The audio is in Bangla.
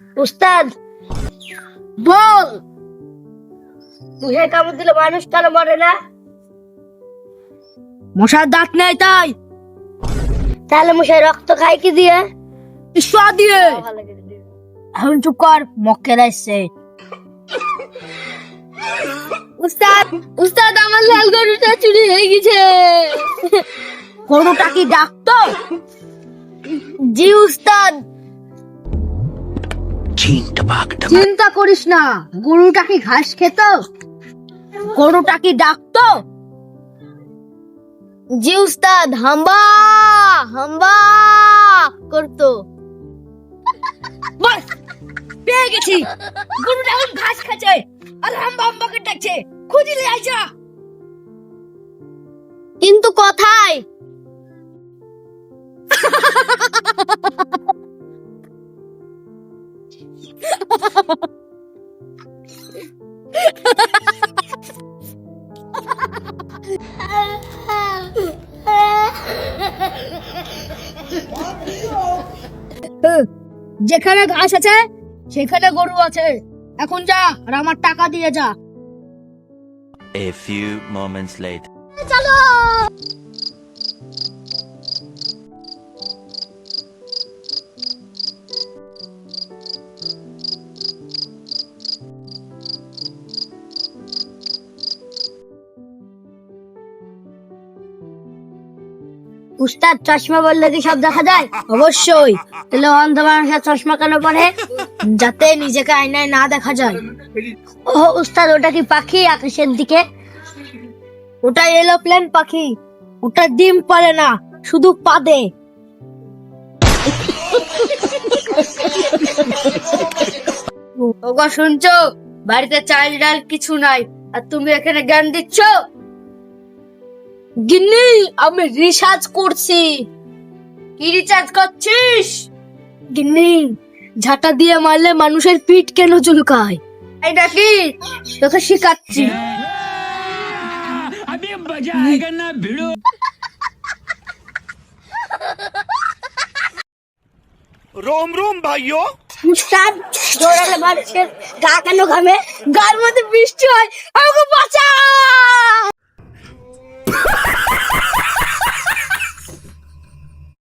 উস্তাদ বল, মুহে কামড় দিলে মানুষ কেন মরে না? মশার দাঁত নেই তাই। তাহলে মুহে রক্ত খায় কি দিয়ে? ঈশ্বর দিয়ে। এখন চুপ কর, মক্কেল আসছে। উস্তাদ উস্তাদ আমার লাল গরুটা চুরি হয়ে গেছে। গরুটা কি ডাকতো? জি উস্তাদ। চিন্তা করিস না, গরুটা কি ঘাস খেত? গরুটা কি ডাকতো? জি উস্তাদ, হাম্বা হাম্বা করতো। বাস, পেয়ে গেছি। গরুটা এখন ঘাস খাচ্ছে আর হাম্বা হাম্বা করে ডাকছে। খুঁজিলে আইসা। কিন্তু কোথায়? যেখানে ঘাস আছে সেখানে গরু আছে। এখন যা আর আমার টাকা দিয়ে যা। A few moments later. চলো। উস্তাদ চশমা বললে কি সব দেখা যায়? অবশ্যই। তাহলে অন্ধ মানুষের চশমা কেন পরে? যাতে নিজেকে আয়নায় না দেখা যায়। ও উস্তাদ, ওটা কি পাখি আকাশের দিকে? ওটা এরোপ্লেন পাখি। ওটা ডিম পারে না, শুধু পাদে। ওগো শুনছো? বাড়িতে চাল ডাল কিছু নাই, আর তুমি এখানে জ্ঞান দিচ্ছ? গিন্নি, আমি রিসার্চ করছি। কি রিসার্চ করছিস? গিন্নি, ঝাঁটা দিয়ে মারলে মানুষের পিঠ কেন চুলকায়? এই নাকি তোকে শিখাচ্ছি। अभी मजा आएगा ना भिड़ो। रोम रोम भाइयों। উস্তাদ, দৌড়ালে মানুষের গা কেন ঘামে? গার মধ্যে বৃষ্টি হয়, আমাকে বাঁচা।